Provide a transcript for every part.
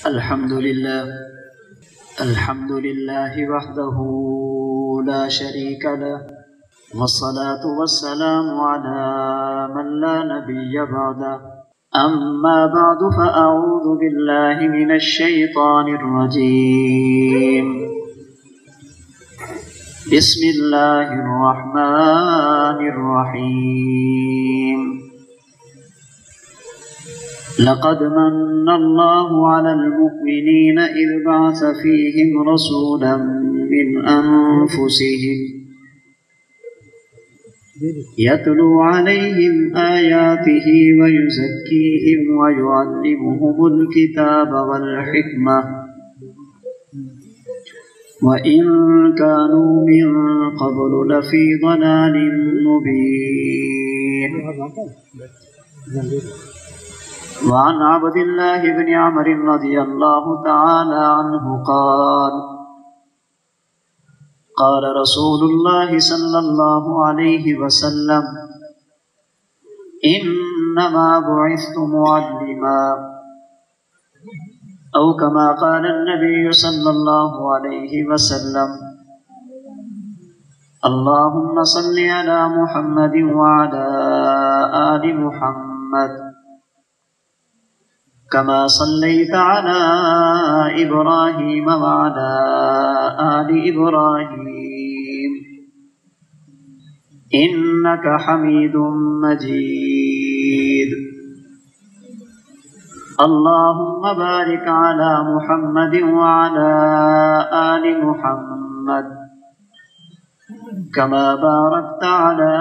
الحمد لله وحده لا شريك له، والصلاة والسلام على من لا نبي بعده. أما بعد فأعوذ بالله من الشيطان الرجيم. بسم الله الرحمن الرحيم. لقد من الله على المؤمنين إذ بعث فيهم رسولا من أنفسهم يتلو عليهم آياته ويزكيهم ويعلمهم الكتاب والحكمة وإن كانوا من قبل لفي ضلال مبين. وعن عبد الله بن عمرو رضي الله تعالى عنه قال: قال رسول الله صلى الله عليه وسلم: إنما بعثت معلما، أو كما قال النبي صلى الله عليه وسلم: اللهم صل على محمد وعلى آل محمد كما صليت على إبراهيم وعلى آل إبراهيم إنك حميد مجيد. اللهم بارك على محمد وعلى آل محمد كما باركت على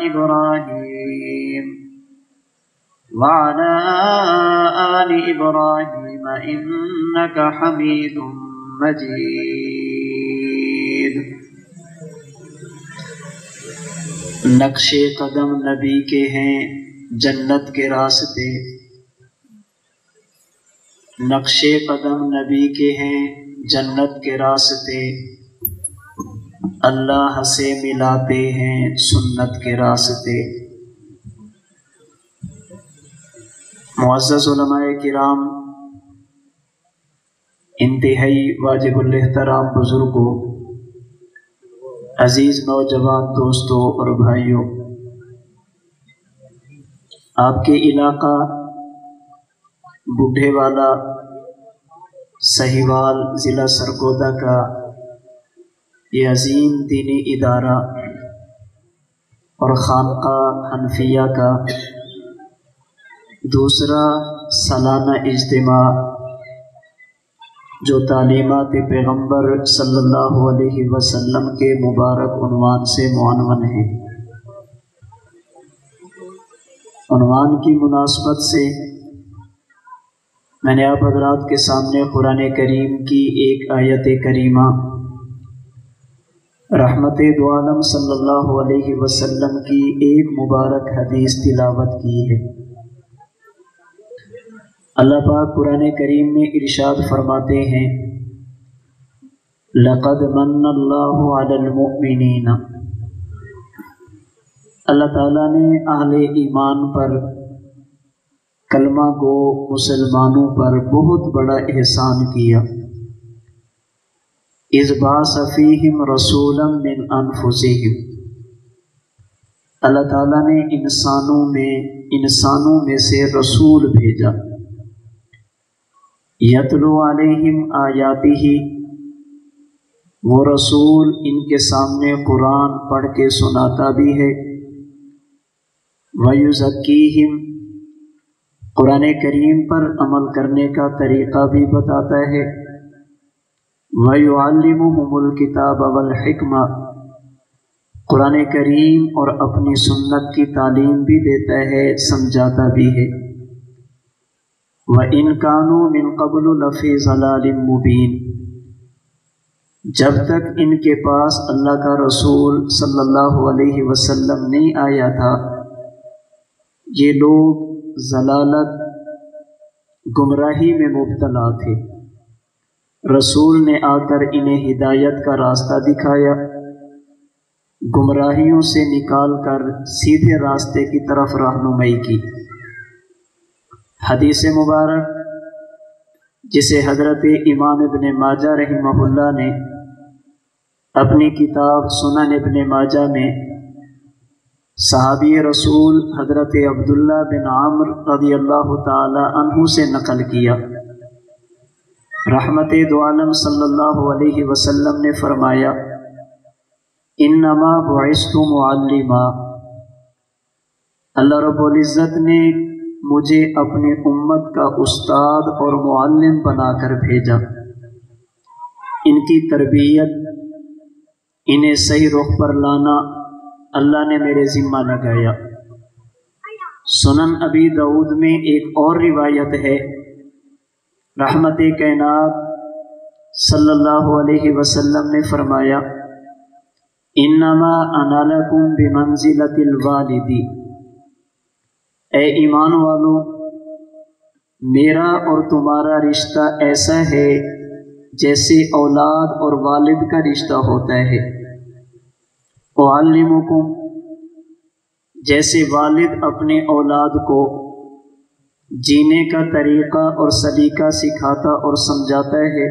إبراهيم وعلى آل إبراهيم إنك حميد مجيد. نقش قدم نبی کے ہیں جنت کے راستے، نقش قدم نبی کے ہیں جنت کے راستے، اللہ سے ملاتے ہیں سنت کے راستے. معزز علماء کرام، انتہائی واجب الاحترام بزرگوں، عزیز نوجوان دوستوں اور بھائیوں، آپ کے علاقہ بڈھے والا سہیوال ضلع سرگودا کا یہ عظیم دینی ادارہ اور خانقاہ حنفیہ کا دوسرا سالانہ اجتماع جو تعلیمات پیغمبر صلی اللہ علیہ وسلم کے مبارک عنوان سے معنون ہے. عنوان کی مناسبت سے میں نے آپ حضرات کے سامنے قرآن کریم کی ایک آیت کریمہ رحمت دو عالم صلی اللہ علیہ وسلم کی ایک مبارک حدیث تلاوت کی ہے. اللہ پاک قرآن کریم میں ارشاد فرماتے ہیں: لقد من اللہ علی المؤمنین. اللہ تعالیٰ نے اہل ایمان پر، کلمہ گو مسلمانوں پر بہت بڑا احسان کیا. اذ بعث فیہم رسولا من انفسہم. اللہ تعالیٰ نے انسانوں میں سے رسول بھیجا. یتلو علیہم آیاتہ، وہ رسول ان کے سامنے قرآن پڑھ کے سناتا بھی ہے. ویزکیہم، قرآن کریم پر عمل کرنے کا طریقہ بھی بتاتا ہے. ویعلمہم الکتاب والحکمہ، قرآن کریم اور اپنی سنت کی تعلیم بھی دیتا ہے، سمجھاتا بھی ہے. وَإِن كَانُوا مِن قَبْلُ لَفِي ضَلَالٍ مُبِينٍ، جب تک ان کے پاس اللہ کا رسول صلی اللہ علیہ وسلم نہیں آیا تھا، یہ لوگ ضلالت، گمراہی میں مبتلا تھے. رسول نے آ کر انہیں ہدایت کا راستہ دکھایا، گمراہیوں سے نکال کر سیدھے راستے کی طرف رہنمائی کی. حدیث مبارک جسے حضرت امام ابن ماجہ رحمہ اللہ نے اپنی کتاب سنن ابن ماجہ میں صحابی رسول حضرت عبداللہ بن عمرو رضی اللہ تعالی عنہ سے نقل کیا۔ رحمت دو عالم صلی اللہ علیہ وسلم نے فرمایا، انما بعثت معلما، اللہ رب العزت نے مجھے اپنی امت کا استاد اور معلم بنا کر بھیجا، ان کی تربیت، انہیں صحیح رخ پر لانا اللہ نے میرے ذمہ لگایا۔ سنن ابی داؤد میں ایک اور روایت ہے، رحمت کائنات صلی اللہ علیہ وسلم نے فرمایا، انما انا لکم بمنزلۃ الوالد، اے ایمان والو، میرا اور تمہارا رشتہ ایسا ہے جیسے اولاد اور والد کا رشتہ ہوتا ہے۔ اعلمکم، جیسے والد اپنے اولاد کو جینے کا طریقہ اور سلیقہ سکھاتا اور سمجھاتا ہے،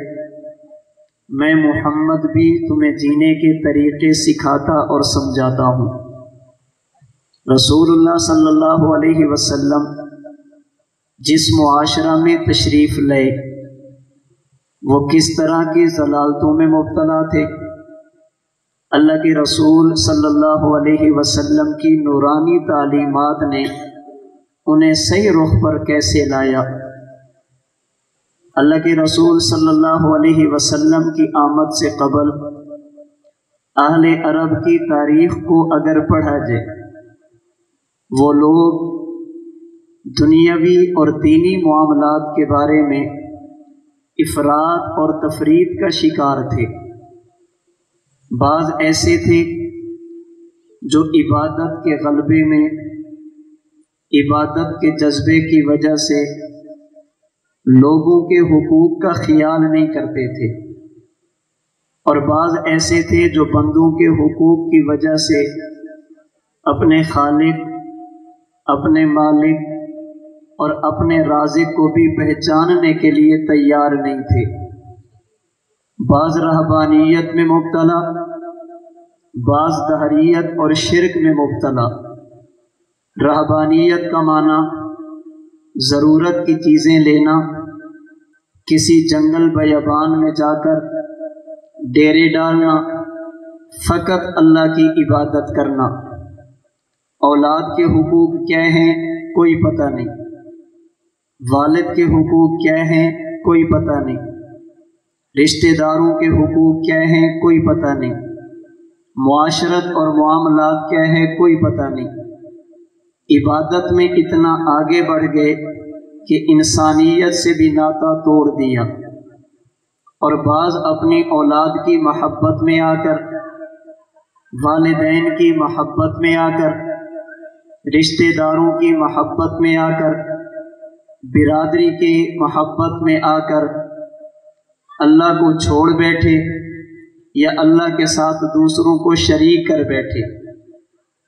میں محمد بھی تمہیں جینے کے طریقے سکھاتا اور سمجھاتا ہوں۔ رسول اللہ صلی اللہ علیہ وسلم جس معاشرہ میں تشریف لائے وہ کس طرح کی ضلالتوں میں مبتلا تھے، اللہ کے رسول صلی اللہ علیہ وسلم کی نورانی تعلیمات نے انہیں صحیح رخ پر کیسے لایا۔ اللہ کے رسول صلی اللہ علیہ وسلم کی آمد سے قبل اہل عرب کی تاریخ کو اگر پڑھا جائے، وہ لوگ دنیاوی اور دینی معاملات کے بارے میں افراط اور تفریط کا شکار تھے۔ بعض ایسے تھے جو عبادت کے غلبے میں، عبادت کے جذبے کی وجہ سے لوگوں کے حقوق کا خیال نہیں کرتے تھے، اور بعض ایسے تھے جو بندوں کے حقوق کی وجہ سے اپنے خالق، اپنے مالک اور اپنے رازق کو بھی پہچاننے کے لیے تیار نہیں تھے۔ بعض رہبانیت میں مبتلا، بعض دہریت اور شرک میں مبتلا۔ رہبانیت کا معنی ضرورت کی چیزیں لینا، کسی جنگل بیابان میں جا کر ڈیرے ڈالنا، فقط اللہ کی عبادت کرنا۔ اولاد کے حقوق کیا ہیں کوئی پتہ نہیں، والد کے حقوق کیا ہیں کوئی پتہ نہیں، رشتہ داروں کے حقوق کیا ہیں کوئی پتہ نہیں، معاشرت اور معاملات کیا ہے کوئی پتہ نہیں۔ عبادت میں اتنا آگے بڑھ گئے کہ انسانیت سے بھی ناطہ توڑ دیا، اور بعض اپنی اولاد کی محبت میں آ کر، والدین کی محبت میں آ کر، رشتہ داروں کی محبت میں آ کر، برادری کی محبت میں آ کر اللہ کو چھوڑ بیٹھے یا اللہ کے ساتھ دوسروں کو شریک کر بیٹھے۔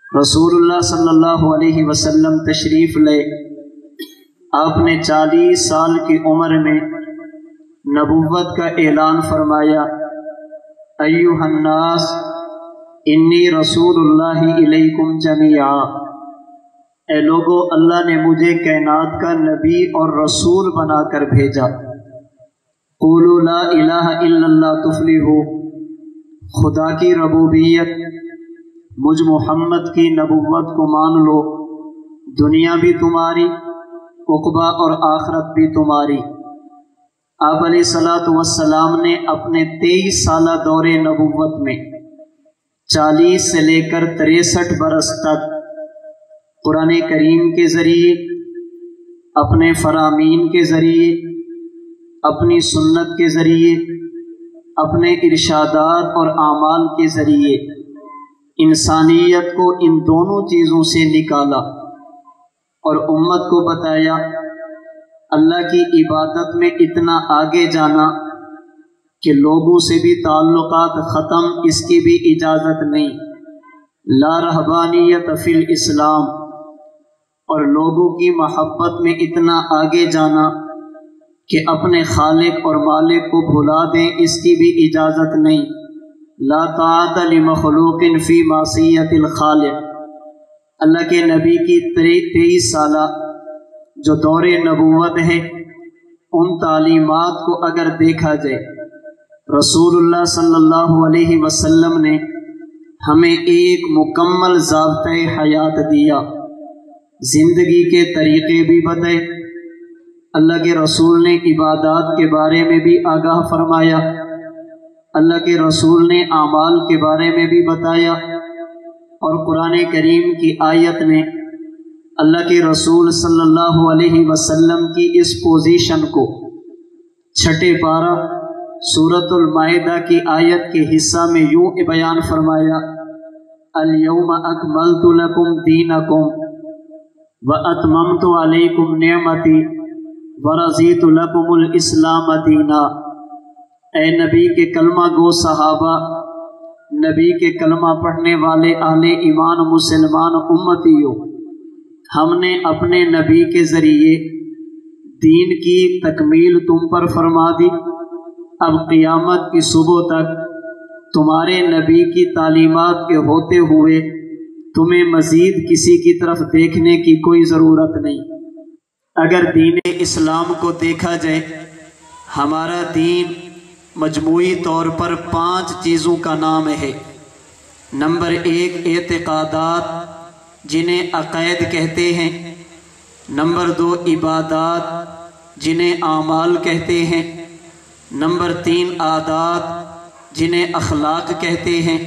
رسول اللہ صلی اللہ علیہ وسلم تشریف لے، آپ نے 40 سال کی عمر میں نبوت کا اعلان فرمایا، ایھا الناس انی رسول اللہ الیکم جمیعا، اے لوگو، اللہ نے مجھے کائنات کا نبی اور رسول بنا کر بھیجا۔ قولوا لا الہ الا اللہ تفلحوا، خدا کی ربوبیت، مجھ محمد کی نبوت کو مان لو، دنیا بھی تمہاری، عقبہ اور آخرت بھی تمہاری۔ آپ علیہ السلام نے اپنے 23 سالہ دور نبوت میں 40 سے لے کر 63 برس تک قرآن کریم کے ذریعے، اپنے فرامین کے ذریعے، اپنی سنت کے ذریعے، اپنے ارشادات اور اعمال کے ذریعے انسانیت کو ان دونوں چیزوں سے نکالا اور امت کو بتایا اللہ کی عبادت میں اتنا آگے جانا کہ لوگوں سے بھی تعلقات ختم، اس کی بھی اجازت نہیں، لا رہبانیت فی الاسلام، اور لوگوں کی محبت میں اتنا آگے جانا کہ اپنے خالق اور مالک کو بھلا دیں، اس کی بھی اجازت نہیں۔ لا طاعت لمخلوق فی معصیت الخالق۔ اللہ کے نبی کی 23 سالہ جو دور نبوت ہے، ان تعلیمات کو اگر دیکھا جائے، رسول اللہ صلی اللہ علیہ وسلم نے ہمیں ایک مکمل ضابطۂ حیات دیا، زندگی کے طریقے بھی بتائے۔ اللہ کے رسول نے عبادات کے بارے میں بھی آگاہ فرمایا، اللہ کے رسول نے اعمال کے بارے میں بھی بتایا، اور قرآن کریم کی آیت نے اللہ کے رسول صلی اللہ علیہ وسلم کی اس پوزیشن کو چھٹے پارہ سورۃ المائدہ کی آیت کے حصہ میں یوں بیان فرمایا: الیوم اکملت لکم دینکم واتممت علیکم نعمتی ورضیت لکم الاسلام دینا۔ اے نبی کے کلمہ گو صحابہ، نبی کے کلمہ پڑھنے والے اہل ایمان مسلمان امتیوں، ہم نے اپنے نبی کے ذریعے دین کی تکمیل تم پر فرما دی۔ اب قیامت کی صبح تک تمہارے نبی کی تعلیمات کے ہوتے ہوئے تمہیں مزید کسی کی طرف دیکھنے کی کوئی ضرورت نہیں۔ اگر دین اسلام کو دیکھا جائے، ہمارا دین مجموعی طور پر 5 چیزوں کا نام ہے۔ نمبر 1 اعتقادات، جنہیں عقائد کہتے ہیں۔ نمبر 2 عبادات، جنہیں اعمال کہتے ہیں۔ نمبر 3 عادات، جنہیں اخلاق کہتے ہیں۔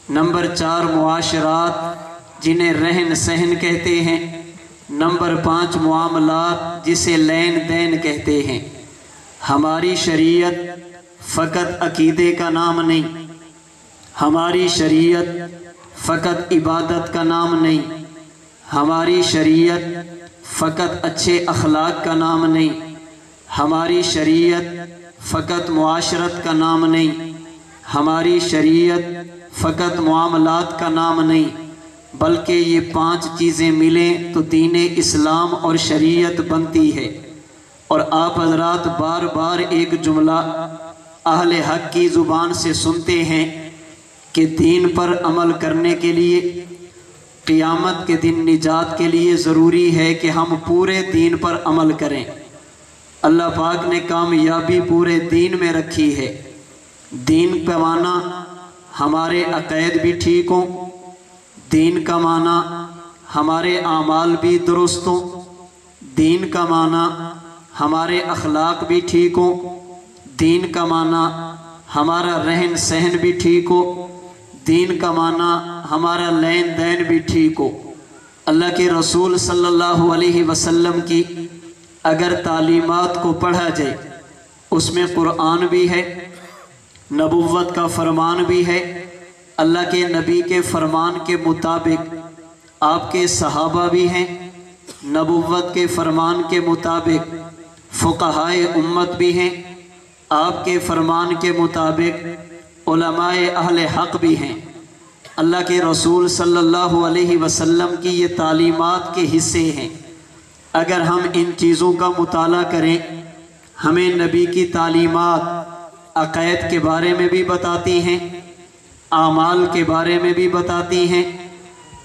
نمبر 4 معاشرات، جنہیں رہن سہن کہتے ہیں۔ نمبر 5 معاملات، جسے لین دین کہتے ہیں۔ ہماری شریعت فقط عقیدے کا نام نہیں، ہماری شریعت فقط عبادت کا نام نہیں، ہماری شریعت فقط اچھے اخلاق کا نام نہیں، ہماری شریعت فقط معاشرت کا نام نہیں، ہماری شریعت فقط معاملات کا نام نہیں، بلکہ یہ 5 چیزیں ملیں تو دین اسلام اور شریعت بنتی ہے۔ اور آپ حضرات بار بار ایک جملہ اہل حق کی زبان سے سنتے ہیں کہ دین پر عمل کرنے کے لیے، قیامت کے دن نجات کے لیے ضروری ہے کہ ہم پورے دین پر عمل کریں۔ اللہ پاک نے کامیابی پورے دین میں رکھی ہے۔ دین کا معنی ہمارے عقائد بھی ٹھیک ہوں، دین کا معنی ہمارے اعمال بھی درست ہوں، دین کا معنی ہمارے اخلاق بھی ٹھیک ہوں، دین کا معنی ہمارا رہن سہن بھی ٹھیک ہو، دین کا معنی ہمارا لین دین بھی ٹھیک ہو۔ اللہ کے رسول صلی اللہ علیہ وسلم کی اگر تعلیمات کو پڑھا جائے، اس میں قرآن بھی ہے، نبوت کا فرمان بھی ہے، اللہ کے نبی کے فرمان کے مطابق آپ کے صحابہ بھی ہیں، نبوت کے فرمان کے مطابق فقہائے امت بھی ہیں، آپ کے فرمان کے مطابق علماء اہل حق بھی ہیں۔ اللہ کے رسول صلی اللہ علیہ وسلم کی یہ تعلیمات کے حصے ہیں۔ اگر ہم ان چیزوں کا مطالعہ کریں، ہمیں نبی کی تعلیمات عقائد کے بارے میں بھی بتاتی ہیں، اعمال کے بارے میں بھی بتاتی ہیں۔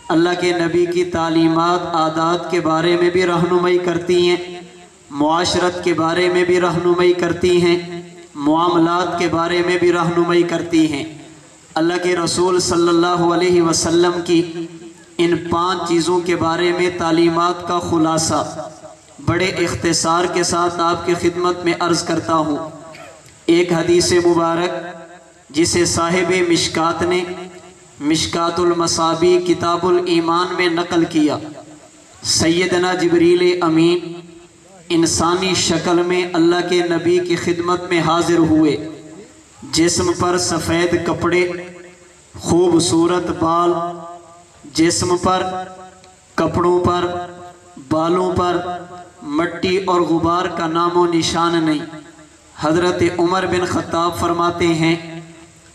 اللہ کے نبی کی تعلیمات عادات کے بارے میں بھی رہنمائی کرتی ہیں، معاشرت کے بارے میں بھی رہنمائی کرتی ہیں، معاملات کے بارے میں بھی رہنمائی کرتی ہیں۔ اللہ کے رسول صلی اللہ علیہ وسلم کی ان 5 چیزوں کے بارے میں تعلیمات کا خلاصہ بڑے اختصار کے ساتھ آپ کی خدمت میں عرض کرتا ہوں۔ ایک حدیث مبارک جسے صاحب مشکات نے مشکات المصابیح کتاب الایمان میں نقل کیا، سیدنا جبریل امین انسانی شکل میں اللہ کے نبی کی خدمت میں حاضر ہوئے، جسم پر سفید کپڑے، خوبصورت بال، جسم پر، کپڑوں پر، بالوں پر مٹی اور غبار کا نام و نشان نہیں۔ حضرت عمر بن خطاب فرماتے ہیں،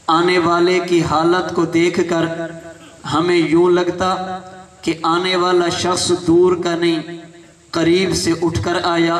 آنے والے کی حالت کو دیکھ کر ہمیں یوں لگتا کہ آنے والا شخص دور کا نہیں، قریب سے اٹھ کر آیا،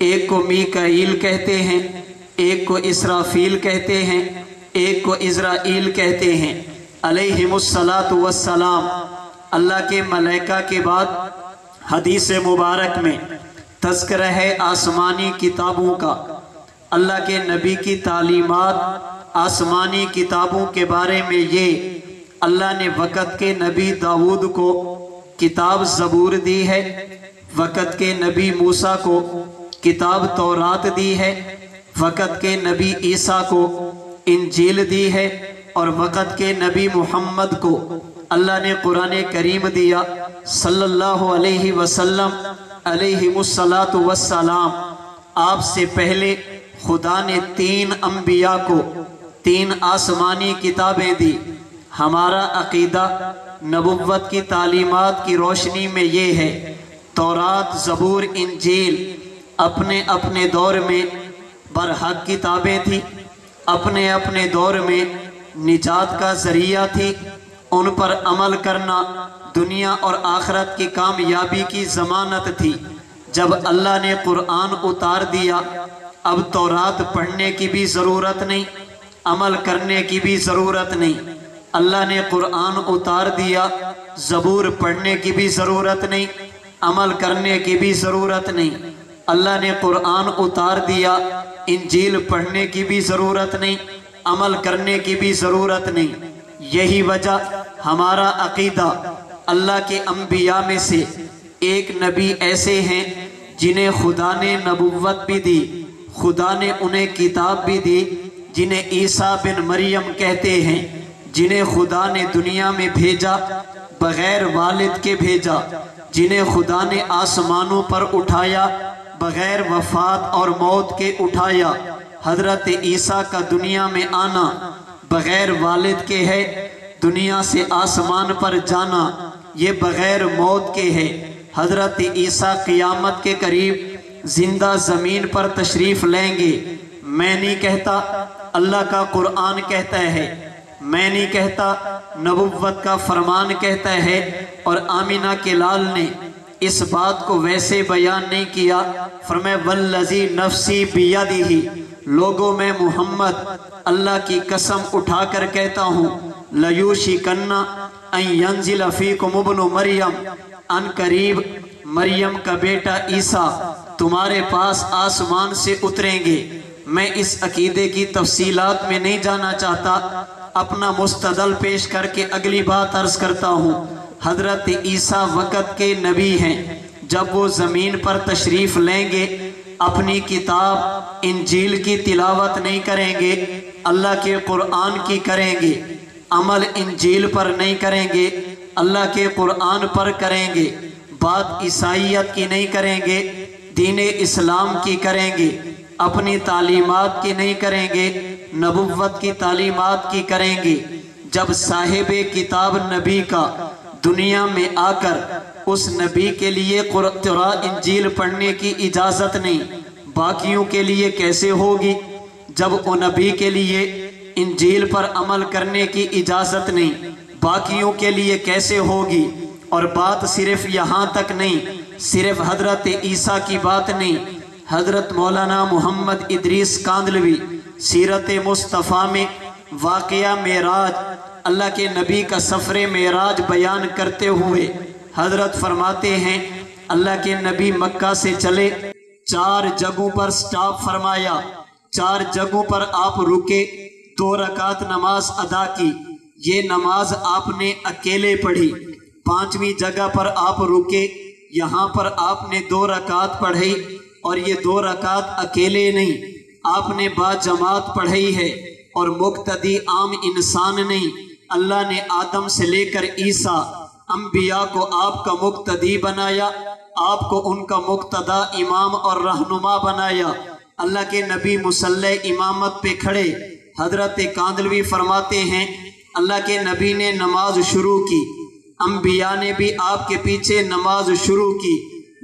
ایک کو میکائیل کہتے ہیں، ایک کو اسرافیل کہتے ہیں، ایک کو عزرائیل کہتے ہیں علیہم الصلاۃ والسلام۔ اللہ کے ملائکہ کے بعد حدیث مبارک میں تذکرہ ہے آسمانی کتابوں کا۔ اللہ کے نبی کی تعلیمات آسمانی کتابوں کے بارے میں یہ، اللہ نے وقت کے نبی داؤد کو کتاب زبور دی ہے، وقت کے نبی موسیٰ کو کتاب تورات دی ہے، وقت کے نبی عیسیٰ کو انجیل دی ہے، اور وقت کے نبی محمد کو اللہ نے قرآن کریم دیا صلی اللہ علیہ وسلم علیہ الصلاۃ والسلام۔ آپ سے پہلے خدا نے 3 انبیاء کو 3 آسمانی کتابیں دی۔ ہمارا عقیدہ نبوت کی تعلیمات کی روشنی میں یہ ہے، تورات، زبور، انجیل اپنے اپنے دور میں برحق کتابیں تھیں، اپنے اپنے دور میں نجات کا ذریعہ تھی، ان پر عمل کرنا دنیا اور آخرت کی کامیابی کی ضمانت تھی۔ جب اللہ نے قرآن اتار دیا، اب تورات پڑھنے کی بھی ضرورت نہیں، عمل کرنے کی بھی ضرورت نہیں۔ اللہ نے قرآن اتار دیا، زبور پڑھنے کی بھی ضرورت نہیں، عمل کرنے کی بھی ضرورت نہیں۔ اللہ نے قرآن اتار دیا، انجیل پڑھنے کی بھی ضرورت نہیں، عمل کرنے کی بھی ضرورت نہیں۔ یہی وجہ ہمارا عقیدہ، اللہ کے انبیاء میں سے ایک نبی ایسے ہیں جنہیں خدا نے نبوت بھی دی، خدا نے انہیں کتاب بھی دی، جنہیں عیسیٰ بن مریم کہتے ہیں، جنہیں خدا نے دنیا میں بھیجا بغیر والد کے بھیجا، جنہیں خدا نے آسمانوں پر اٹھایا بغیر وفات اور موت کے اٹھایا۔ حضرت عیسیٰ کا دنیا میں آنا بغیر والد کے ہے، دنیا سے آسمان پر جانا یہ بغیر موت کے ہے۔ حضرت عیسیٰ قیامت کے قریب زندہ زمین پر تشریف لیں گے۔ میں نہیں کہتا، اللہ کا قرآن کہتا ہے، میں نہیں کہتا، نبوت کا فرمان کہتا ہے۔ اور آمینہ کے لال نے اس بات کو ویسے بیان نہیں کیا، فرمایا والذی نفسی بیدہ، لوگوں میں محمد اللہ کی قسم اٹھا کر کہتا ہوں، لیوشکن ان ینزل فیکم ابن مریم، ان قریب مریم کا بیٹا عیسیٰ تمہارے پاس آسمان سے اتریں گے۔ میں اس عقیدے کی تفصیلات میں نہیں جانا چاہتا، اپنا مستدل پیش کر کے اگلی بات عرض کرتا ہوں۔ حضرت عیسیٰ وقت کے نبی ہیں، جب وہ زمین پر تشریف لیں گے اپنی کتاب انجیل کی تلاوت نہیں کریں گے، اللہ کے قرآن کی کریں گے، عمل انجیل پر نہیں کریں گے، اللہ کے قرآن پر کریں گے، بات عیسائیت کی نہیں کریں گے، دین اسلام کی کریں گے، اپنی تعلیمات کی نہیں کریں گے، نبوت کی تعلیمات کی کریں گے۔ جب صاحب کتاب نبی کا دنیا میں آ کر اس نبی کے لیے قرآن انجیل پڑھنے کی اجازت نہیں، باقیوں کے لیے کیسے ہوگی؟ جب وہ نبی کے لیے انجیل پر عمل کرنے کی اجازت نہیں، باقیوں کے لیے کیسے ہوگی؟ اور بات صرف یہاں تک نہیں، صرف حضرت عیسیٰ کی بات نہیں، حضرت مولانا محمد ادریس کاندلوی سیرت مصطفیٰ میں واقعہ معراج، اللہ کے نبی کا سفر معراج بیان کرتے ہوئے حضرت فرماتے ہیں، اللہ کے نبی مکہ سے چلے، 4 جگہوں پر سٹاپ فرمایا، 4 جگہوں پر آپ رکے، 2 رکعت نماز ادا کی، یہ نماز آپ نے اکیلے پڑھی۔ 5ویں جگہ پر آپ رکے، یہاں پر آپ نے 2 رکعت پڑھی، اور یہ 2 رکعت اکیلے نہیں، آپ نے با جماعت پڑھی ہے، اور مقتدی عام انسان نہیں، اللہ نے آدم سے لے کر عیسیٰ انبیاء کو آپ کا مقتدی بنایا، آپ کو ان کا مقتدا امام اور رہنما بنایا۔ اللہ کے نبی مصلی امامت پہ کھڑے، حضرت کاندلوی فرماتے ہیں اللہ کے نبی نے نماز شروع کی، انبیاء نے بھی آپ کے پیچھے نماز شروع کی۔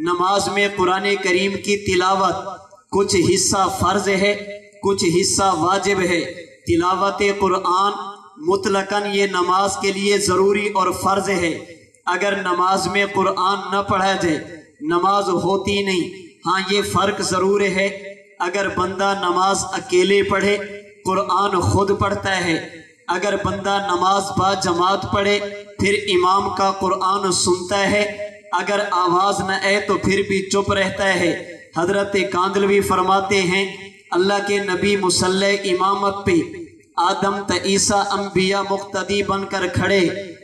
نماز میں قرآن کریم کی تلاوت، کچھ حصہ فرض ہے، کچھ حصہ واجب ہے۔ تلاوت قرآن مطلقاً یہ نماز کے لیے ضروری اور فرض ہے۔ اگر نماز میں قرآن نہ پڑھا جائے نماز ہوتی نہیں۔ ہاں یہ فرق ضرور ہے، اگر بندہ نماز اکیلے پڑھے قرآن خود پڑھتا ہے، اگر بندہ نماز با جماعت پڑھے پھر امام کا قرآن سنتا ہے، اگر آواز نہ آئے تو پھر بھی چپ رہتا ہے۔ حضرت کاندلوی فرماتے ہیں اللہ کے نبی مصلی امامت پہ آدم تا عیسیٰ انبیاء مقتدی بن کر کھڑے،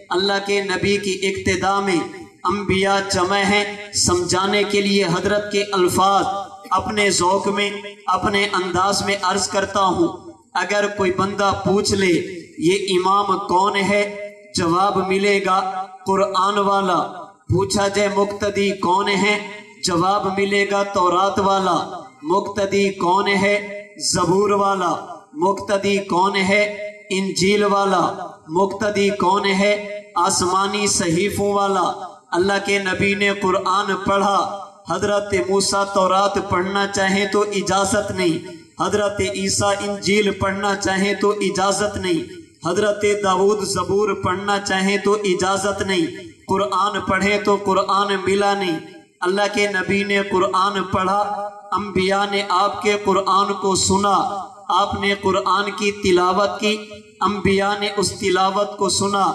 اللہ کے نبی کی اقتداء میں انبیاء جمع ہیں، سمجھانے کے لیے حضرت کے الفاظ اپنے ذوق میں اپنے انداز میں عرض کرتا ہوں۔ اگر کوئی بندہ پوچھ لے یہ امام کون ہے، جواب ملے گا قرآن والا۔ پوچھا جائے مقتدی کون ہے، جواب ملے گا تورات والا۔ مقتدی کون ہے، زبور والا۔ مقتدی کون ہے، انجیل والا۔ مقتدی کون ہے، آسمانی صحیفوں والا۔ اللہ کے نبی نے قرآن پڑھا، حضرت موسیٰ تورات پڑھنا چاہیں تو اجازت نہیں، حضرت عیسیٰ انجیل پڑھنا چاہیں تو اجازت نہیں، حضرت داؤد زبور پڑھنا چاہیں تو اجازت نہیں، قرآن پڑھیں تو قرآن ملا نہیں۔ اللہ کے نبی نے قرآن پڑھا، انبیاء نے آپ کے قرآن کو سنا، آپ نے قرآن کی تلاوت کی، انبیاء نے اس تلاوت کو سنا،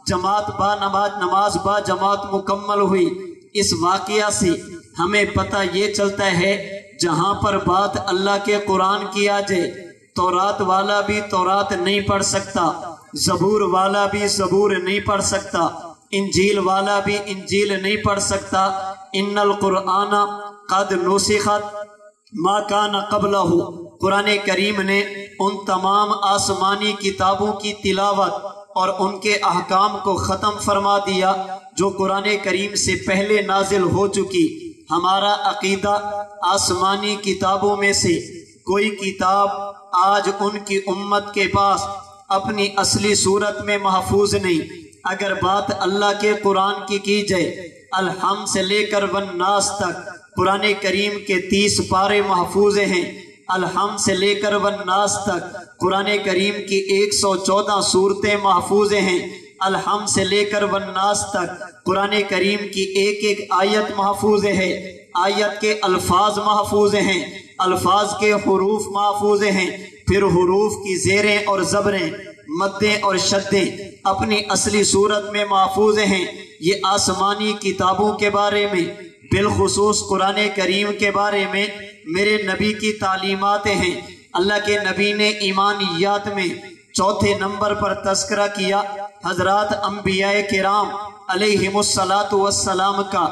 جماعت با نماز با جماعت مکمل ہوئی۔ اس واقعہ سے ہمیں پتہ یہ چلتا ہے جہاں پر بات اللہ کے قرآن کی آ جائے، تورات والا بھی تورات نہیں پڑھ سکتا، زبور والا بھی زبور نہیں پڑھ سکتا، انجیل والا بھی انجیل نہیں پڑھ سکتا۔ ان القرآن قد نسخت ما کان قبلہ، قرآن کریم نے ان تمام آسمانی کتابوں کی تلاوت اور ان کے احکام کو ختم فرما دیا جو قرآن کریم سے پہلے نازل ہو چکی۔ ہمارا عقیدہ آسمانی کتابوں میں سے کوئی کتاب آج ان کی امت کے پاس اپنی اصلی صورت میں محفوظ نہیں۔ اگر بات اللہ کے قرآن کی جائے، الحمد سے لے کر والناس تک قرآن کریم کے 30 پارے محفوظ ہیں، الحمد سے لے کر والناس تک قرآن کریم کی 114 صورتیں محفوظ ہیں، الحمد سے لے کر والناس تک قرآن کریم کی ایک ایک آیت محفوظ ہے، آیت کے الفاظ محفوظ ہیں، الفاظ کے حروف محفوظ ہیں، پھر حروف کی زیریں اور زبریں، مدیں اور شدیں اپنی اصلی صورت میں محفوظ ہیں۔ یہ آسمانی کتابوں کے بارے میں، بالخصوص قرآن کریم کے بارے میں میرے نبی کی تعلیمات ہیں۔ اللہ کے نبی نے ایمانیات میں چوتھے نمبر پر تذکرہ کیا حضرات انبیاء کرام علیہم السلام کا۔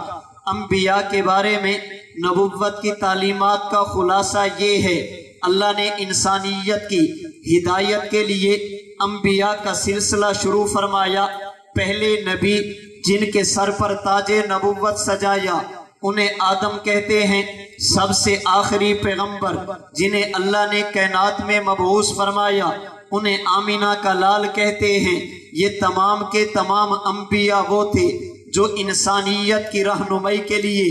انبیاء کے بارے میں نبوت کی تعلیمات کا خلاصہ یہ ہے، اللہ نے انسانیت کی ہدایت کے لیے انبیاء کا سلسلہ شروع فرمایا۔ پہلے نبی جن کے سر پر تاج نبوت سجایا انہیں آدم کہتے ہیں، سب سے آخری پیغمبر جنہیں اللہ نے کائنات میں مبعوث فرمایا انہیں آمینہ کا لال کہتے ہیں۔ یہ تمام کے تمام انبیاء وہ تھے جو انسانیت کی رہنمائی کے لیے،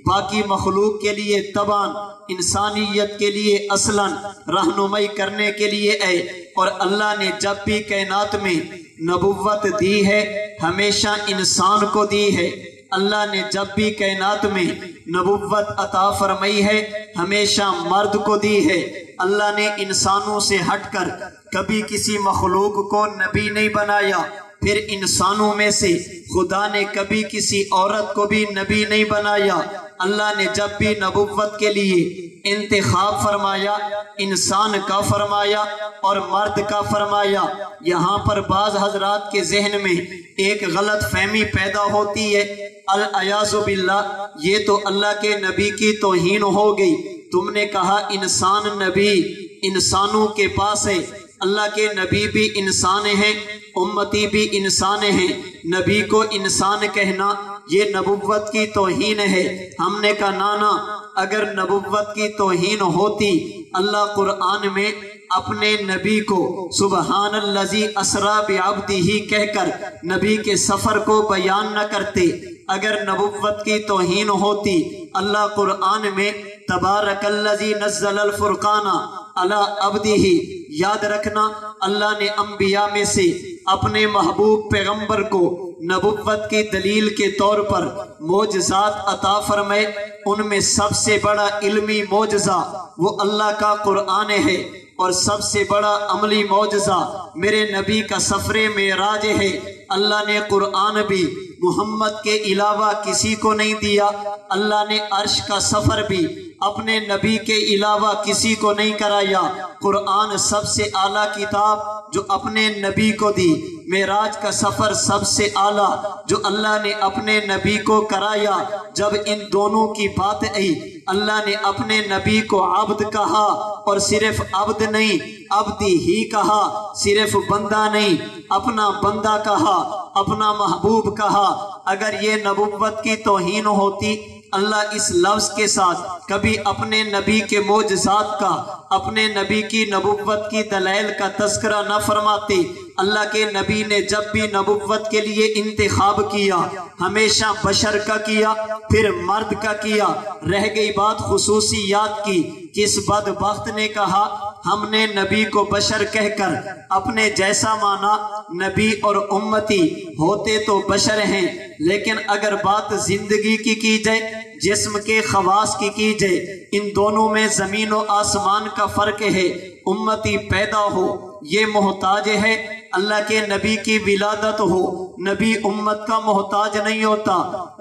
باقی مخلوق کے لیے طبعاً، انسانیت کے لیے اصلاً رہنمائی کرنے کے لیے آئے۔ اور اللہ نے جب بھی کائنات میں نبوت دی ہے ہمیشہ انسان کو دی ہے، اللہ نے جب بھی کائنات میں نبوت عطا فرمائی ہے ہمیشہ مرد کو دی ہے۔ اللہ نے انسانوں سے ہٹ کر کبھی کسی مخلوق کو نبی نہیں بنایا۔ پھر انسانوں میں سے خدا نے کبھی کسی عورت کو بھی نبی نہیں بنایا۔ اللہ نے جب بھی نبوت کے لیے انتخاب فرمایا انسان کا فرمایا اور مرد کا فرمایا۔ یہاں پر بعض حضرات کے ذہن میں ایک غلط فہمی پیدا ہوتی ہے، الیاذ باللہ، یہ تو اللہ کے نبی کی توہین ہو گئی، تم نے کہا انسان نبی انسانوں کے پاس ہے۔ اللہ کے نبی بھی انسان ہیں، امتی بھی انسان ہیں، نبی کو انسان کہنا یہ نبوت کی توہین ہے۔ ہم نے کہا نانا، اگر نبوت کی توہین ہوتی اللہ قرآن میں اپنے نبی کو سبحان الذی اسریٰ بعبدہ کہہ کر نبی کے سفر کو بیان نہ کرتے۔ اگر نبوت کی توہین ہوتی اللہ قرآن میں تبارک الذی نزل الفرقان علی عبدہ، یاد رکھنا اللہ نے انبیاء میں سے اپنے محبوب پیغمبر کو نبوت کی دلیل کے طور پر معجزات عطا فرمائے، ان میں سب سے بڑا علمی معجزہ وہ اللہ کا قرآن ہے، اور سب سے بڑا عملی معجزہ میرے نبی کا سفر معراج ہے۔ اللہ نے قرآن بھی محمد کے علاوہ کسی کو نہیں دیا، اللہ نے عرش کا سفر بھی اپنے نبی کے علاوہ کسی کو نہیں کرایا۔ قرآن سب سے اعلیٰ کتاب جو اپنے نبی کو دی، معراج کا سفر سب سے اعلیٰ جو اللہ نے اپنے نبی کو کرایا۔ جب ان دونوں کی بات آئی، اللہ نے اپنے نبی کو عبد کہا، اور صرف عبد نہیں، عبدی ہی کہا، صرف بندہ نہیں، اپنا بندہ کہا، اپنا محبوب کہا۔ اگر یہ نبوت کی توہین ہوتی، اللہ اس لفظ کے ساتھ کبھی اپنے نبی کے معجزات کا، اپنے نبی کی نبوت کی دلائل کا تذکرہ نہ فرماتے۔ اللہ کے نبی نے جب بھی نبوت کے لیے انتخاب کیا، ہمیشہ بشر کا کیا، پھر مرد کا کیا۔ رہ گئی بات خصوصیات کی، کس بدبخت نے کہا ہم نے نبی کو بشر کہہ کر اپنے جیسا مانا۔ نبی اور امتی ہوتے تو بشر ہیں، لیکن اگر بات زندگی کی جائے، جسم کے خواص کی جائے، ان دونوں میں زمین و آسمان کا فرق ہے۔ امتی پیدا ہو یہ محتاج ہے، اللہ کے نبی کی ولادت ہو، نبی امت کا محتاج نہیں ہوتا۔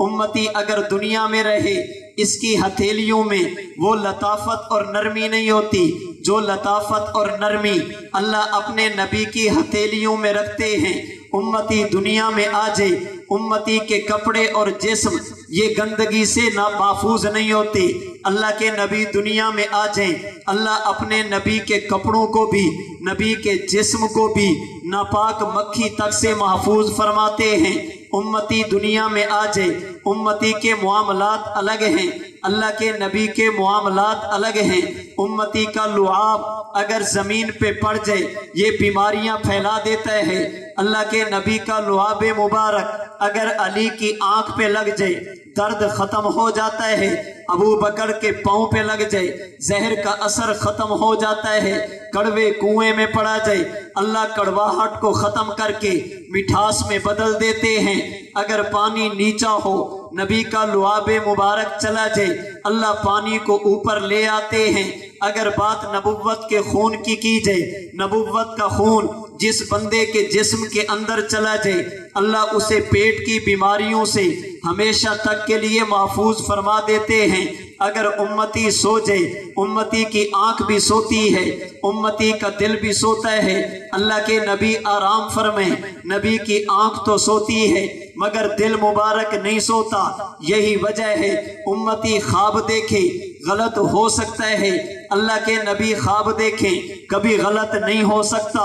امتی اگر دنیا میں رہے، اس کی ہتھیلیوں میں وہ لطافت اور نرمی نہیں ہوتی جو لطافت اور نرمی اللہ اپنے نبی کی ہتھیلیوں میں رکھتے ہیں۔ امتی دنیا میں آ جائے، امتی کے کپڑے اور جسم یہ گندگی سے محفوظ نہیں ہوتے۔ اللہ کے نبی دنیا میں آ جائیں، اللہ اپنے نبی کے کپڑوں کو بھی، نبی کے جسم کو بھی ناپاک مکھی تک سے محفوظ فرماتے ہیں۔ امتی دنیا میں آ جائے، امتی کے معاملات الگ ہیں، اللہ کے نبی کے معاملات الگ ہیں۔ امتی کا لعاب اگر زمین پہ پڑ جائے یہ بیماریاں پھیلا دیتا ہے۔ اللہ کے نبی کا لعاب مبارک اگر علی کی آنکھ پہ لگ جائے درد ختم ہو جاتا ہے، ابو بکر کے پاؤں پہ لگ جائے زہر کا اثر ختم ہو جاتا ہے، کڑوے کنویں میں پڑا جائے اللہ کڑواہٹ کو ختم کر کے مٹھاس میں بدل دیتے ہیں۔ اگر پانی نیچا ہو نبی کا لعاب مبارک چلا جائے اللہ پانی کو اوپر لے آتے ہیں۔ اگر بات نبوت کے خون کی جائے، نبوت کا خون جس بندے کے جسم کے اندر چلا جائے اللہ اسے پیٹ کی بیماریوں سے ہمیشہ تک کے لیے محفوظ فرما دیتے ہیں۔ اگر امتی سو جائے، امتی کی آنکھ بھی سوتی ہے، امتی کا دل بھی سوتا ہے، اللہ کے نبی آرام فرمائیں، نبی کی آنکھ تو سوتی ہے مگر دل مبارک نہیں سوتا۔ یہی وجہ ہے امتی خواب دیکھے غلط ہو سکتا ہے، اللہ کے نبی خواب دیکھیں کبھی غلط نہیں ہو سکتا۔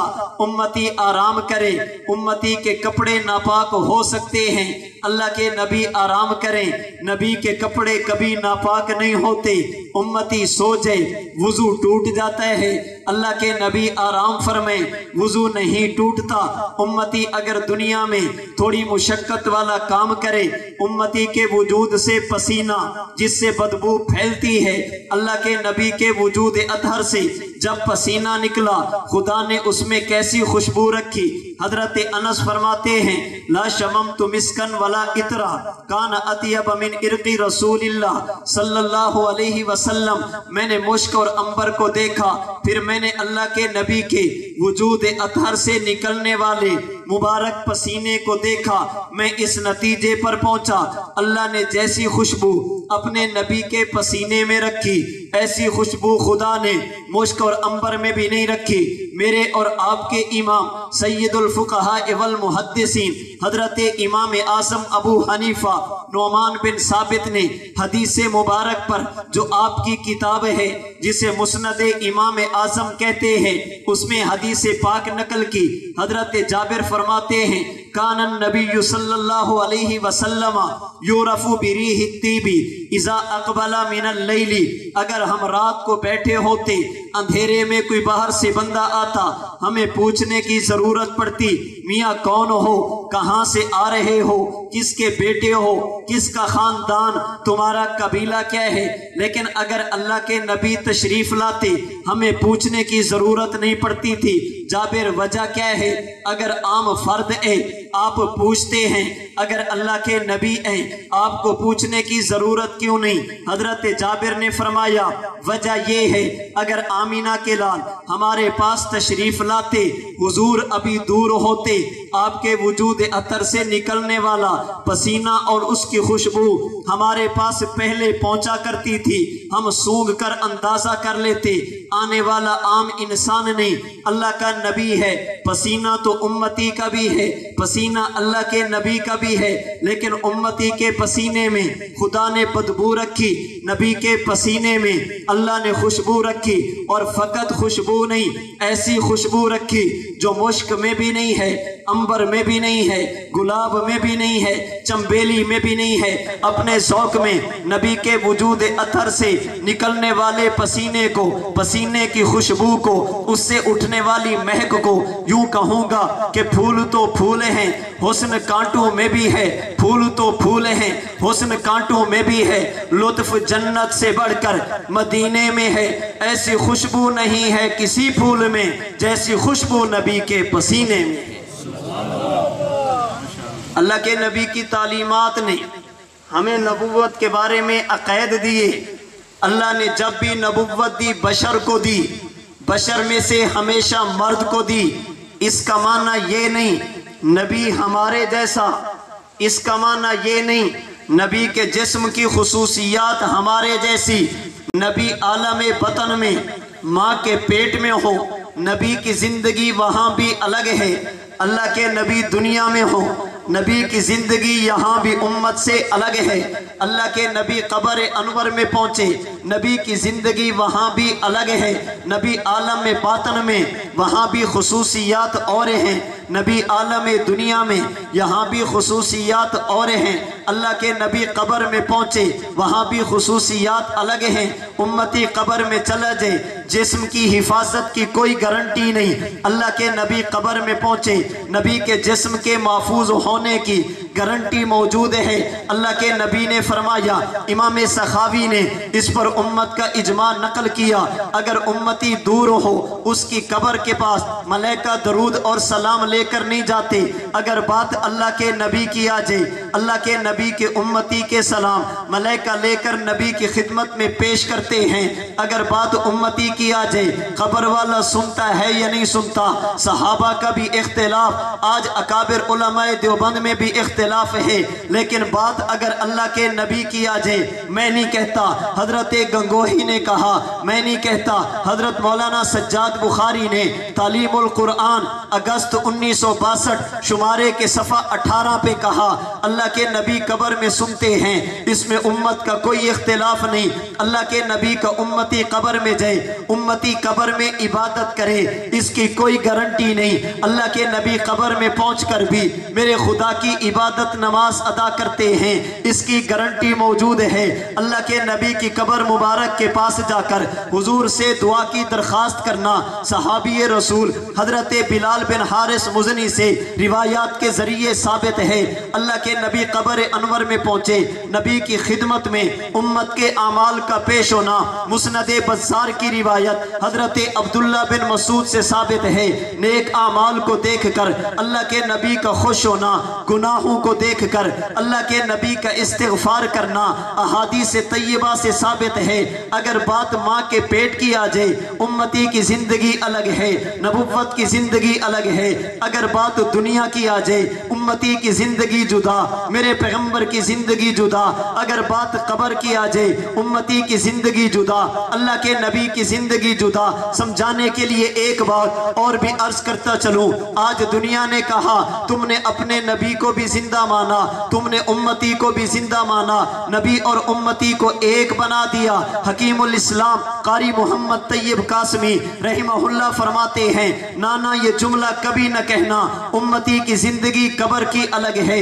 امتی آرام کرے، امتی کے کپڑے ناپاک ہو سکتے ہیں، اللہ کے نبی آرام کریں، نبی کے کپڑے کبھی ناپاک نہیں ہوتے۔ امتی سو جائے وضو ٹوٹ جاتا ہے، اللہ کے نبی آرام فرمائیں وضو نہیں ٹوٹتا۔ امتی اگر دنیا میں تھوڑی مشقت والا کام کرے، امتی کے وجود سے پسینہ جس سے بدبو پھیلتی ہے، اللہ کے نبی کے وجود اطہر سے جب پسینہ نکلا خدا نے اس میں کیسی خوشبو رکھی۔ حضرت انس فرماتے ہیں لا شممت مسکن ولا عطرا کان اطیب من عرق رسول اللہ صلی اللہ علیہ وسلم۔ میں نے مشک اور عنبر کو دیکھا، پھر میں نے اللہ کے نبی کے وجود اطہر سے نکلنے والے مبارک پسینے کو دیکھا۔ میں اس نتیجے پر پہنچا اللہ نے جیسی خوشبو اپنے نبی کے پسینے میں رکھی ایسی خوشبو خدا نے مشک اور عنبر میں بھی نہیں رکھی۔ میرے اور آپ کے امام سید الفقہاء والمحدثین حضرت امام اعظم ابو حنیفہ نعمان بن ثابت نے حدیث مبارک پر جو آپ کی کتاب ہے جسے مسند امام اعظم کہتے ہیں، اس میں حدیث پاک نقل کی۔ حضرت جابر فرماتے ہیں کان النبی صلی اللہ علیہ وسلم یورف بریح الطیب اذا اقبل من اللیل۔ اگر ہم رات کو بیٹھے ہوتے، اندھیرے میں کوئی باہر سے بندہ آتا، ہمیں پوچھنے کی ضرورت پڑتی میاں کون ہو، کہاں سے آ رہے ہو، کس کے بیٹے ہو، کس کا خاندان، تمہارا قبیلہ کیا ہے، لیکن اگر اللہ کے نبی تشریف لاتے ہمیں پوچھنے کی ضرورت نہیں پڑتی تھی۔ جابر وجہ کیا ہے؟ اگر عام فرد ہے آپ پوچھتے ہیں اگر اللہ کے نبی ہیں آپ کو پوچھنے کی ضرورت کیوں نہیں؟ حضرت جابر نے فرمایا وجہ یہ ہے اگر آمینہ کے لال ہمارے پاس تشریف لاتے حضور ابھی دور ہوتے، آپ کے وجود عطر سے نکلنے والا پسینہ اور اس کی خوشبو ہمارے پاس پہلے پہنچا کرتی تھی، ہم سونگھ کر اندازہ کر لیتے آنے والا عام انسان نہیں، اللہ کا نبی ہے، پسینہ تو امتی کا بھی ہے، پسینہ اللہ کے نبی کا بھی ہے، لیکن امتی کے پسینے میں خدا نے بدبو رکھی، نبی کے پسینے میں اللہ نے خوشبو رکھی، اور فقط خوشبو نہیں ایسی خوشبو رکھی جو مشک میں بھی نہیں ہے، امبر میں بھی نہیں ہے، گلاب میں بھی نہیں ہے، چمبیلی میں بھی نہیں ہے، اپنے ذوق میں نبی کے وجود عطر سے نکلنے والے پسینے کو، پسینے کی خوشبو کو، اس سے اٹھنے والی مہک کو یوں کہوں گا کہ پھول تو پھول ہیں حسن کانٹوں میں بھی ہے، پھول تو پھول ہیں حسن کانٹوں میں بھی ہے، لطف جنت سے بڑھ کر مدینے میں ہے، ایسی خوشبو نہیں ہے کسی پھول میں جیسی خوشبو نبی کے پسینے میں ہے۔ اللہ کے نبی کی تعلیمات نے ہمیں نبوت کے بارے میں عقائد دیے۔ اللہ نے جب بھی نبوت دی بشر کو دی، بشر میں سے ہمیشہ مرد کو دی۔ اس کا معنی یہ نہیں نبی ہمارے جیسا، اس کا معنی یہ نہیں نبی کے جسم کی خصوصیات ہمارے جیسی، نبی عالم بطن میں ماں کے پیٹ میں ہو، نبی کی زندگی وہاں بھی الگ ہے۔ اللہ کے نبی دنیا میں ہو، نبی کی زندگی یہاں بھی امت سے الگ ہے۔ اللہ کے نبی قبر انور میں پہنچے، نبی کی زندگی وہاں بھی الگ ہے۔ نبی عالم باطن میں وہاں بھی خصوصیات اور ہیں، نبی عالم دنیا میں یہاں بھی خصوصیات اور ہیں۔ اللہ کے نبی قبر میں پہنچے، وہاں بھی خصوصیات الگ ہیں۔ امتی قبر میں چلا جائے، جسم کی حفاظت کی کوئی گارنٹی نہیں۔ اللہ کے نبی قبر میں پہنچے، نبی کے جسم کے محفوظ ہونے کی گارنٹی موجود ہے۔ اللہ کے نبی نے فرمایا، امام سخاوی نے اس پر امت کا اجماع نقل کیا، اگر امتی دور ہو اس کی قبر کے پاس ملائکہ درود اور سلام لے کر نہیں جاتے۔ اگر بات اللہ کے نبی کی آ جائے، اللہ کے نبی کے امتی کے سلام ملائکہ لے کر نبی کی خدمت میں پیش کرتے ہیں۔ اگر بات امتی کی آ جائے، قبر والا سنتا ہے یا نہیں سنتا؟ صحابہ کا بھی اختلاف، آج اکابر علماء دیوبند میں بھی اختلاف ہے، لیکن بات اگر اللہ کے نبی کی آ جائے، میں نہیں کہتا حضرت گنگوہی نے کہا، میں نہیں کہتا حضرت مولانا سجاد بخاری نے تعلیم القرآن اگست 1962 شمارے کے صفحہ 18 پہ کہا، اللہ کے نبی قبر میں سنتے ہیں، اس میں امت کا کوئی اختلاف نہیں۔ اللہ کے نبی کا امتی قبر میں جائے، امتی قبر میں عبادت کرے، اس کی کوئی گارنٹی نہیں۔ اللہ کے نبی قبر میں پہنچ کر بھی میرے خدا کی عبادت نماز ادا کرتے ہیں، اس کی گارنٹی موجود ہے۔ اللہ کے نبی کی قبر مبارک کے پاس جا کر حضور سے دعا کی درخواست کرنا صحابی رسول حضرت بلال بن حارث مزنی سے روایات کے ذریعے ثابت ہے۔ اللہ کے نبی قبر انور میں پہنچے، نبی کی خدمت میں امت کے اعمال کا پیش ہونا مسند بزار کی روایت حضرت عبداللہ بن مسعود سے ثابت ہے۔ نیک اعمال کو دیکھ کر اللہ کے نبی کا خوش ہونا، گناہوں کو دیکھ کر اللہ کے نبی کا استغفار کرنا احادیث طیبہ سے ثابت ہے۔ اگر بات ماں کے پیٹ کی آ جائے، امتی کی زندگی الگ ہے، نبوت کی زندگی الگ ہے۔ اگر بات دنیا کی آ جائے، امتی کی زندگی جدا، میرے پیغمبر کی زندگی جدا۔ اگر بات قبر کی آ جائے، امتی کی زندگی جدا، اللہ کے نبی کی زندگی جدا۔ سمجھانے کے لیے ایک بات اور بھی عرض کرتا چلوں، آج دنیا نے کہا تم نے اپنے نبی کو بھی زندہ مانا، تم نے امتی کو بھی زندہ مانا، نبی اور امتی کو ایک بنا دیا۔ حکیم الاسلام قاری محمد طیب قاسمی رحمہ اللہ فرماتے ہیں، نانا یہ جملہ کبھی نہ کہنا، امتی کی زندگی قبر کی الگ ہے،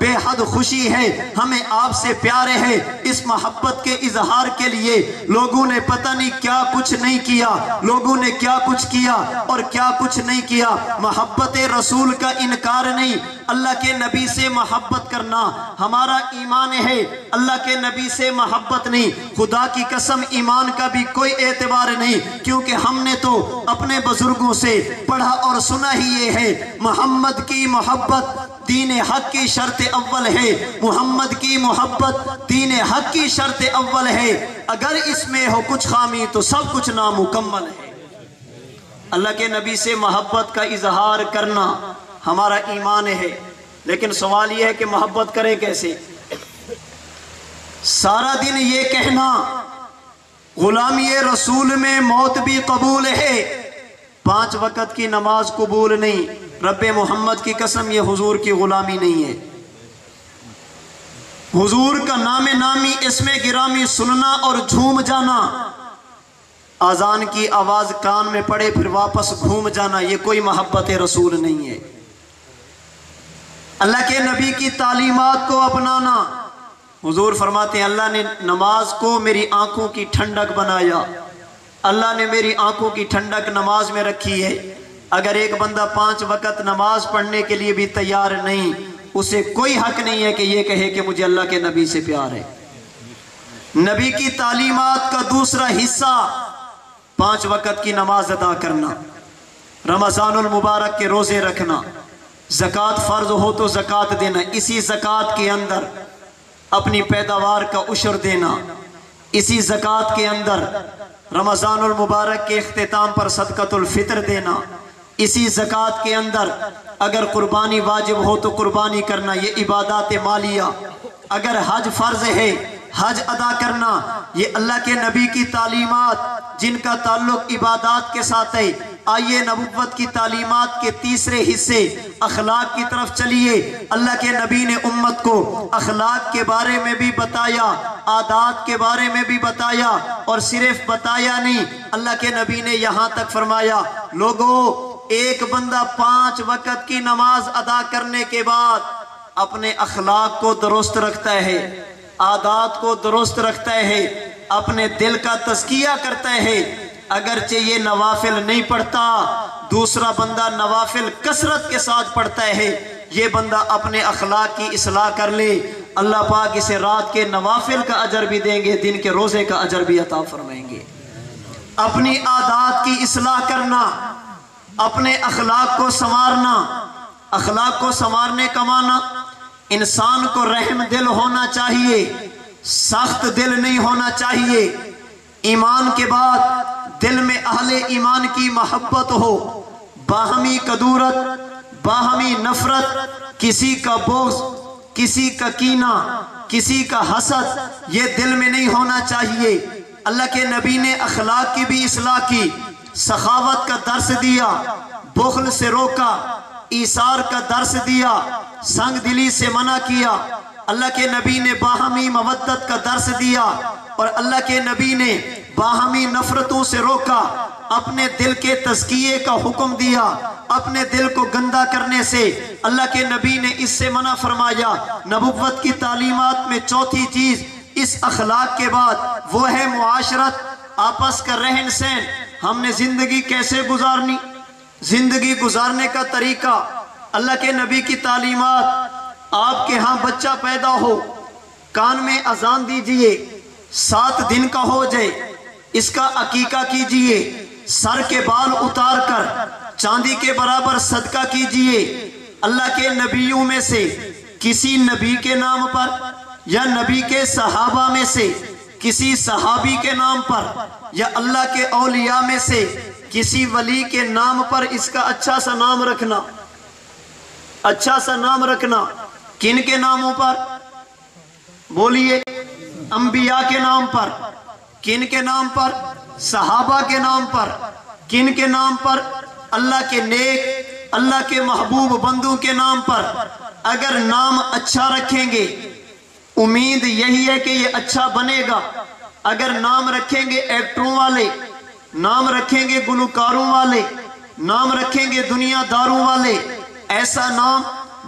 بے حد خوشی ہے، ہمیں آپ سے پیار ہے۔ اس محبت کے اظہار کے لیے لوگوں نے پتہ نہیں کیا کچھ نہیں کیا، لوگوں نے کیا کچھ کیا اور کیا کچھ نہیں کیا۔ محبت رسول کا انکار نہیں، اللہ کے نبی سے محبت کرنا ہمارا ایمان ہے، اللہ کے نبی سے محبت نہیں۔ خدا کی قسم ایمان کا بھی کوئی اعتبار نہیں، کیونکہ ہم نے تو اپنے بزرگوں سے پڑھا اور سنا ہی یہ ہے، محمد کی محبت دین حق کی شرط اول ہے، محمد کی محبت دین حق کی شرط اول ہے، اگر اس میں ہو کچھ خامی تو سب کچھ نامکمل ہے۔ اللہ کے نبی سے محبت کا اظہار کرنا ہمارا ایمان ہے، لیکن سوال یہ ہے کہ محبت کریں کیسے؟ سارا دن یہ کہنا غلامی رسول میں موت بھی قبول ہے، 5 وقت کی نماز قبول نہیں، رب محمد کی قسم یہ حضور کی غلامی نہیں ہے۔ حضور کا نام نامی اسم گرامی سننا اور جھوم جانا، اذان کی آواز کان میں پڑے پھر واپس گھوم جانا، یہ کوئی محبت رسول نہیں ہے۔ اللہ کے نبی کی تعلیمات کو اپنانا، حضور فرماتے ہیں اللہ نے نماز کو میری آنکھوں کی ٹھنڈک بنایا، اللہ نے میری آنکھوں کی ٹھنڈک نماز میں رکھی ہے۔ اگر ایک بندہ 5 وقت نماز پڑھنے کے لیے بھی تیار نہیں، اسے کوئی حق نہیں ہے کہ یہ کہے کہ مجھے اللہ کے نبی سے پیار ہے۔ نبی کی تعلیمات کا دوسرا حصہ 5 وقت کی نماز ادا کرنا، رمضان المبارک کے روزے رکھنا، زکوٰۃ فرض ہو تو زکوٰۃ دینا، اسی زکوٰۃ کے اندر اپنی پیداوار کا عشر دینا، اسی زکوٰۃ کے اندر رمضان المبارک کے اختتام پر صدقۃ الفطر دینا، اسی زکوٰۃ کے اندر اگر قربانی واجب ہو تو قربانی کرنا، یہ عبادات مالیہ۔ اگر حج فرض ہے حج ادا کرنا، یہ اللہ کے نبی کی تعلیمات جن کا تعلق عبادات کے ساتھ ہے۔ آئیے نبوت کی تعلیمات کے تیسرے حصے اخلاق کی طرف چلیے۔ اللہ کے نبی نے امت کو اخلاق کے بارے میں بھی بتایا، عادات کے بارے میں بھی بتایا، اور صرف بتایا نہیں، اللہ کے نبی نے یہاں تک فرمایا لوگوں ایک بندہ 5 وقت کی نماز ادا کرنے کے بعد اپنے اخلاق کو درست رکھتا ہے، عادات کو درست رکھتا ہے، اپنے دل کا تزکیہ کرتا ہے، اگرچہ یہ نوافل نہیں پڑھتا، دوسرا بندہ نوافل کثرت کے ساتھ پڑھتا ہے، یہ بندہ اپنے اخلاق کی اصلاح کر لے، اللہ پاک اسے رات کے نوافل کا اجر بھی دیں گے، دن کے روزے کا اجر بھی عطا فرمائیں گے۔ اپنی عادات کی اصلاح کرنا، اپنے اخلاق کو سنوارنا، اخلاق کو سنوارنے کا معنی انسان کو رحم دل ہونا چاہیے، سخت دل نہیں ہونا چاہیے، ایمان کے بعد دل میں اہل ایمان کی محبت ہو، باہمی کدورت، باہمی نفرت، کسی کا بغض، کسی کا کینہ، کسی کا حسد، یہ دل میں نہیں ہونا چاہیے۔ اللہ کے نبی نے اخلاق کی بھی اصلاح کی، سخاوت کا درس دیا، بخل سے روکا، ایثار کا درس دیا، سنگ دلی سے منع کیا۔ اللہ کے نبی نے باہمی مودت کا درس دیا، اور اللہ کے نبی نے باہمی نفرتوں سے روکا، اپنے دل کے تزکیے کا حکم دیا، اپنے دل کو گندا کرنے سے اللہ کے نبی نے اس سے منع فرمایا۔ نبوت کی تعلیمات میں چوتھی چیز اس اخلاق کے بعد وہ ہے معاشرت، آپس کا رہن سہن۔ ہم نے زندگی کیسے گزارنی، زندگی گزارنے کا طریقہ، اللہ کے نبی کی تعلیمات۔ آپ کے ہاں بچہ پیدا ہو، کان میں اذان دیجئے، 7 دن کا ہو جائے، اس کا عقیقہ کیجئے، سر کے بال اتار کر چاندی کے برابر صدقہ کیجئے۔ اللہ کے نبیوں میں سے کسی نبی کے نام پر یا نبی کے صحابہ میں سے کسی صحابی کے نام پر یا اللہ کے اولیاء میں سے کسی ولی کے نام پر اس کا اچھا سا نام رکھنا، اچھا سا نام رکھنا۔ کن کے ناموں پر؟ بولیے، انبیاء کے نام پر۔ کن کے نام پر؟ صحابہ کے نام پر۔ کن کے نام پر؟ اللہ کے نیک، اللہ کے محبوب بندوں کے نام پر۔ اگر نام اچھا رکھیں گے امید یہی ہے کہ یہ اچھا بنے گا۔ اگر نام رکھیں گے ایکٹروں والے، نام رکھیں گے گلوکاروں والے، نام رکھیں گے دنیا داروں والے، ایسا نام